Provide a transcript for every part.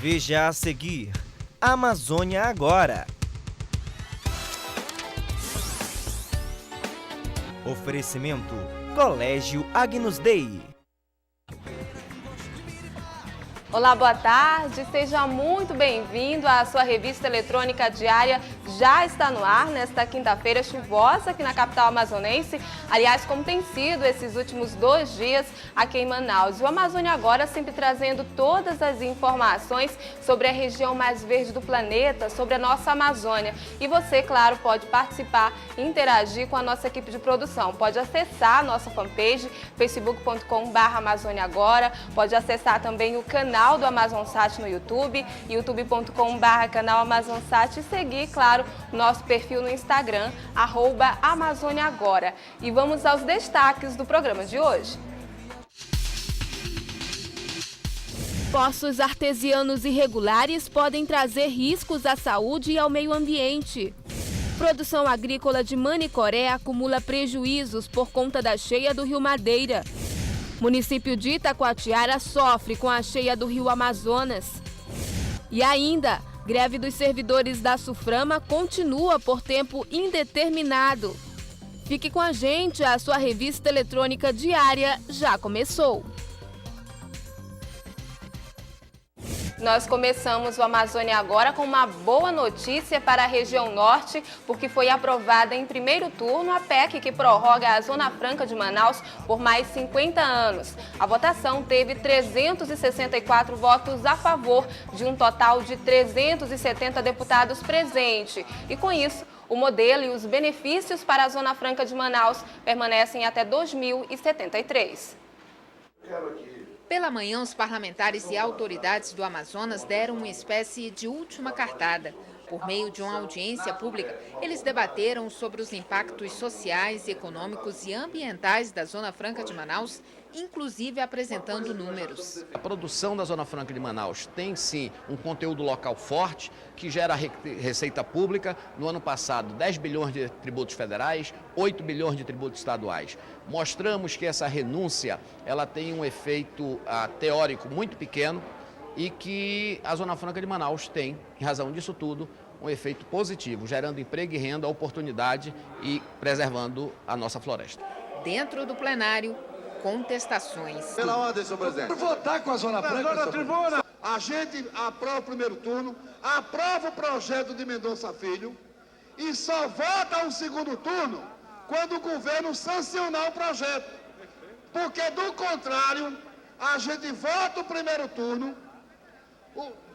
Veja a seguir, Amazônia Agora. Oferecimento, Colégio Agnus Dei. Olá, boa tarde, seja muito bem-vindo à sua revista eletrônica diária. Já está no ar nesta quinta-feira chuvosa aqui na capital amazonense. Aliás, como tem sido esses últimos 2 dias aqui em Manaus. E o Amazônia Agora sempre trazendo todas as informações sobre a região mais verde do planeta, sobre a nossa Amazônia. E você, claro, pode participar e interagir com a nossa equipe de produção. Pode acessar a nossa fanpage, facebook.com/Amazônia Agora. Pode acessar também o canal do Amazonsat no YouTube, youtube.com/canal Amazonsat e seguir, claro, nosso perfil no Instagram, @AmazôniaAgora. E vamos aos destaques do programa de hoje. Poços artesianos irregulares podem trazer riscos à saúde e ao meio ambiente. Produção agrícola de Manicoré acumula prejuízos por conta da cheia do Rio Madeira. Município de Itacoatiara sofre com a cheia do Rio Amazonas. E ainda, greve dos servidores da Suframa continua por tempo indeterminado. Fique com a gente, a sua revista eletrônica diária já começou. Nós começamos o Amazônia Agora com uma boa notícia para a região norte, porque foi aprovada em primeiro turno a PEC que prorroga a Zona Franca de Manaus por mais 50 anos. A votação teve 364 votos a favor, de um total de 370 deputados presentes. E com isso, o modelo e os benefícios para a Zona Franca de Manaus permanecem até 2073. Pela manhã, os parlamentares e autoridades do Amazonas deram uma espécie de última cartada. Por meio de uma audiência pública, eles debateram sobre os impactos sociais, econômicos e ambientais da Zona Franca de Manaus, inclusive apresentando números. A produção da Zona Franca de Manaus tem, sim, um conteúdo local forte, que gera receita pública. No ano passado, 10 bilhões de tributos federais, 8 bilhões de tributos estaduais. Mostramos que essa renúncia ela tem um efeito teórico muito pequeno e que a Zona Franca de Manaus tem, em razão disso tudo, um efeito positivo, gerando emprego e renda, oportunidade e preservando a nossa floresta. Dentro do plenário, contestações. Pela ordem, senhor presidente. Por votar com a Zona Franca, tribuna. A gente aprova o primeiro turno, aprova o projeto de Mendonça Filho e só vota o segundo turno quando o governo sancionar o projeto. Porque, do contrário, a gente vota o primeiro turno,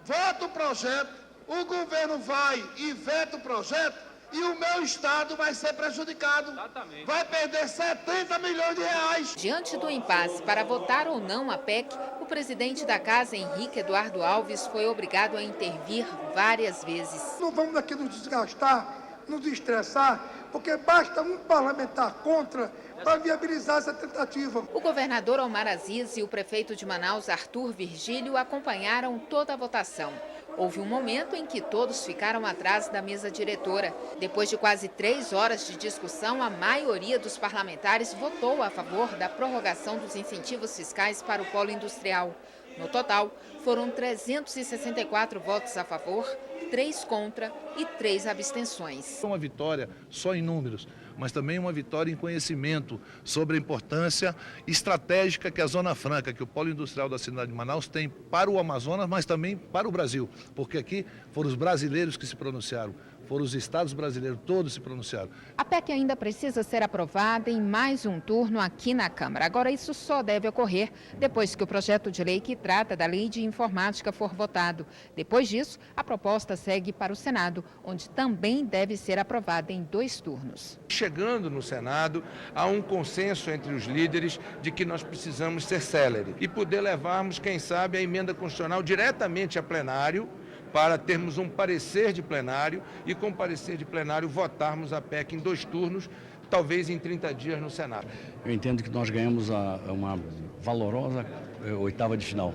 vota o projeto, o governo vai e veta o projeto e o meu estado vai ser prejudicado. Exatamente. Vai perder 70 milhões de reais. Diante do impasse para votar ou não a PEC, o presidente da casa, Henrique Eduardo Alves, foi obrigado a intervir várias vezes. Não vamos aqui nos desgastar, nos estressar, porque basta um parlamentar contra para viabilizar essa tentativa. O governador Omar Aziz e o prefeito de Manaus, Arthur Virgílio, acompanharam toda a votação. Houve um momento em que todos ficaram atrás da mesa diretora. Depois de quase 3 horas de discussão, a maioria dos parlamentares votou a favor da prorrogação dos incentivos fiscais para o polo industrial. No total, foram 364 votos a favor, 3 contra e 3 abstenções. Uma vitória só em números, mas também uma vitória em conhecimento sobre a importância estratégica que a Zona Franca, que o polo industrial da cidade de Manaus tem para o Amazonas, mas também para o Brasil, porque aqui foram os brasileiros que se pronunciaram. Foram os estados brasileiros, todos se pronunciaram. A PEC ainda precisa ser aprovada em mais um turno aqui na Câmara. Agora, isso só deve ocorrer depois que o projeto de lei que trata da lei de informática for votado. Depois disso, a proposta segue para o Senado, onde também deve ser aprovada em 2 turnos. Chegando no Senado, há um consenso entre os líderes de que nós precisamos ser célere e poder levarmos, quem sabe, a emenda constitucional diretamente a plenário, para termos um parecer de plenário e, com parecer de plenário, votarmos a PEC em 2 turnos, talvez em 30 dias no Senado. Eu entendo que nós ganhamos uma valorosa 8ª de final.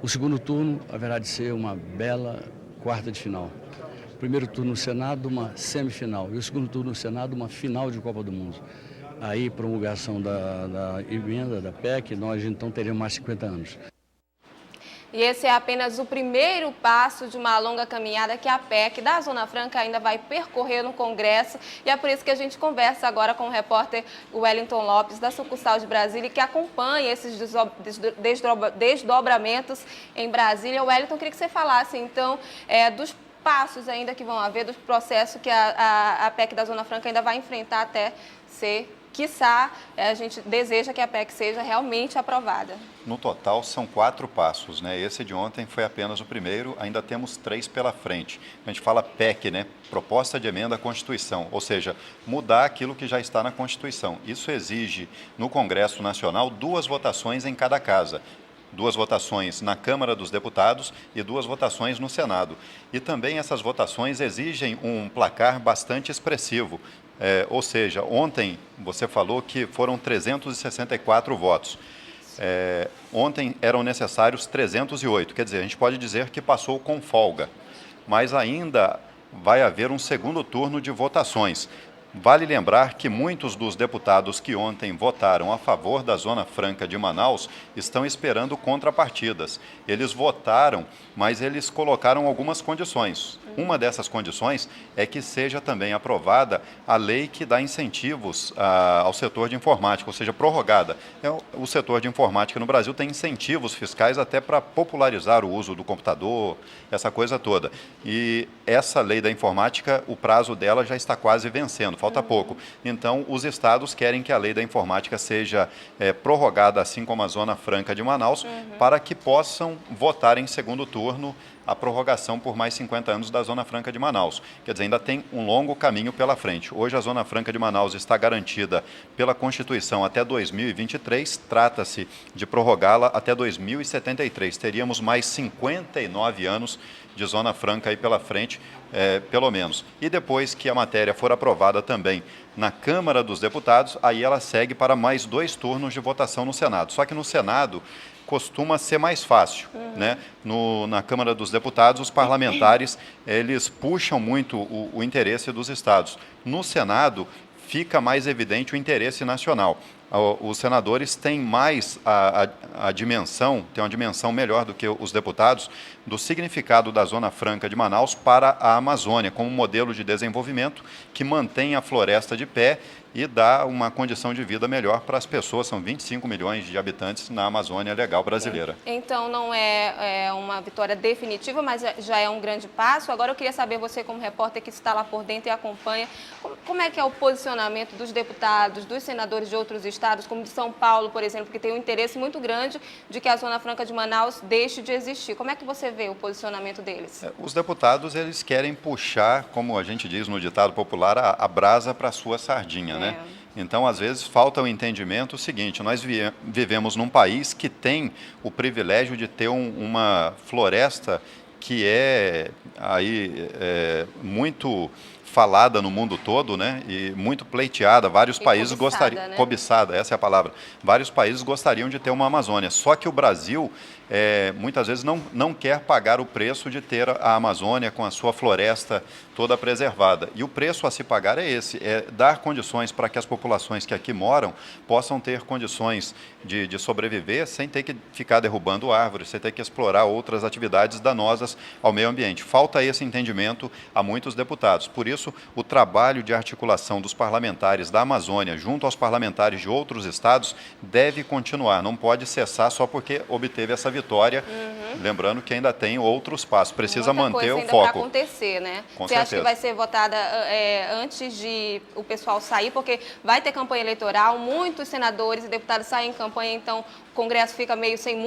O segundo turno haverá de ser uma bela 4ª de final. O primeiro turno no Senado, uma semifinal. E o segundo turno no Senado, uma final de Copa do Mundo. Aí, promulgação da emenda, da PEC, nós então teremos mais 50 anos. E esse é apenas o primeiro passo de uma longa caminhada que a PEC da Zona Franca ainda vai percorrer no Congresso. E é por isso que a gente conversa agora com o repórter Wellington Lopes, da sucursal de Brasília, que acompanha esses desdobramentos em Brasília. Wellington, queria que você falasse, então, dos passos ainda que vão haver, do processo que a PEC da Zona Franca ainda vai enfrentar até ser, quiçá, a gente deseja que a PEC seja realmente aprovada. No total, são 4 passos, né? Esse de ontem foi apenas o primeiro, ainda temos 3 pela frente. A gente fala PEC, né? Proposta de emenda à Constituição, ou seja, mudar aquilo que já está na Constituição. Isso exige, no Congresso Nacional, 2 votações em cada casa. 2 votações na Câmara dos Deputados e 2 votações no Senado. E também essas votações exigem um placar bastante expressivo. Ou seja, ontem você falou que foram 364 votos. Ontem eram necessários 308, quer dizer, a gente pode dizer que passou com folga, mas ainda vai haver um segundo turno de votações. Vale lembrar que muitos dos deputados que ontem votaram a favor da Zona Franca de Manaus estão esperando contrapartidas. Eles votaram, mas eles colocaram algumas condições. Uma dessas condições é que seja também aprovada a lei que dá incentivos ao setor de informática, ou seja, prorrogada. O setor de informática no Brasil tem incentivos fiscais até para popularizar o uso do computador, essa coisa toda. E essa lei da informática, o prazo dela já está quase vencendo, falta pouco. Então, os estados querem que a lei da informática seja prorrogada, assim como a Zona Franca de Manaus, para que possam votar em segundo turno a prorrogação por mais 50 anos da Zona Franca de Manaus. Quer dizer, ainda tem um longo caminho pela frente. Hoje a Zona Franca de Manaus está garantida pela Constituição até 2023, trata-se de prorrogá-la até 2073. Teríamos mais 59 anos de Zona Franca aí pela frente, pelo menos. E depois que a matéria for aprovada também na Câmara dos Deputados, aí ela segue para mais 2 turnos de votação no Senado. Só que no Senado costuma ser mais fácil, né? Na Câmara dos Deputados, os parlamentares, eles puxam muito o interesse dos estados. No Senado, fica mais evidente o interesse nacional. Os senadores têm mais a dimensão, tem uma dimensão melhor do que os deputados, do significado da Zona Franca de Manaus para a Amazônia, como um modelo de desenvolvimento que mantém a floresta de pé e dá uma condição de vida melhor para as pessoas. São 25 milhões de habitantes na Amazônia legal brasileira. Então, não é uma vitória definitiva, mas já é um grande passo. Agora, eu queria saber, você como repórter que está lá por dentro e acompanha, como é que é o posicionamento dos deputados, dos senadores de outros estados, como de São Paulo, por exemplo, que tem um interesse muito grande de que a Zona Franca de Manaus deixe de existir. Como é que você vê o posicionamento deles? Os deputados, eles querem puxar, como a gente diz no ditado popular, a brasa para a sua sardinha, né? Então, às vezes, falta o entendimento seguinte: nós vivemos num país que tem o privilégio de ter uma floresta que muito falada no mundo todo, né? E muito pleiteada. Vários países gostariam, né? Cobiçada, essa é a palavra. Vários países gostariam de ter uma Amazônia. Só que o Brasil muitas vezes não quer pagar o preço de ter a Amazônia com a sua floresta toda preservada. E o preço a se pagar é esse: dar condições para que as populações que aqui moram possam ter condições de sobreviver sem ter que ficar derrubando árvores, sem ter que explorar outras atividades danosas ao meio ambiente. Falta esse entendimento a muitos deputados. Por isso, o trabalho de articulação dos parlamentares da Amazônia junto aos parlamentares de outros estados deve continuar, não pode cessar só porque obteve essa vitória. Lembrando que ainda tem outros passos, precisa manter o foco. Para acontecer, né? Você acha que vai ser votada antes de o pessoal sair, porque vai ter campanha eleitoral, muitos senadores e deputados saem em campanha, então o Congresso fica meio sem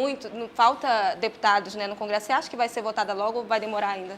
falta deputados, né, no Congresso. Você acha que vai ser votada logo ou vai demorar ainda?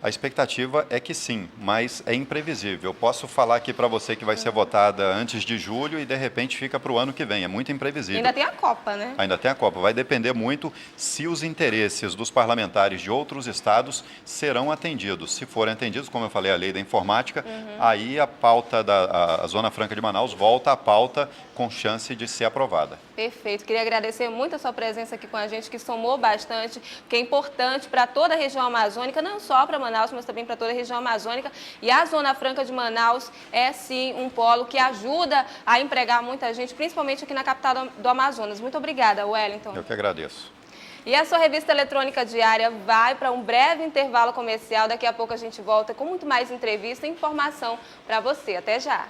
A expectativa é que sim, mas é imprevisível. Eu posso falar aqui para você que vai ser votada antes de julho e, de repente, fica para o ano que vem. É muito imprevisível. Ainda tem a Copa, né? Ainda tem a Copa. Vai depender muito se os interesses dos parlamentares de outros estados serão atendidos. Se forem atendidos, como eu falei, a lei da informática, aí a pauta da Zona Franca de Manaus volta à pauta com chance de ser aprovada. Perfeito. Queria agradecer muito a sua presença aqui com a gente, que somou bastante, que é importante para toda a região amazônica, não só para Manaus, mas também para toda a região amazônica. E a Zona Franca de Manaus é, sim, um polo que ajuda a empregar muita gente, principalmente aqui na capital do Amazonas. Muito obrigada, Wellington. Eu que agradeço. E a sua revista eletrônica diária vai para um breve intervalo comercial. Daqui a pouco a gente volta com muito mais entrevista e informação para você. Até já!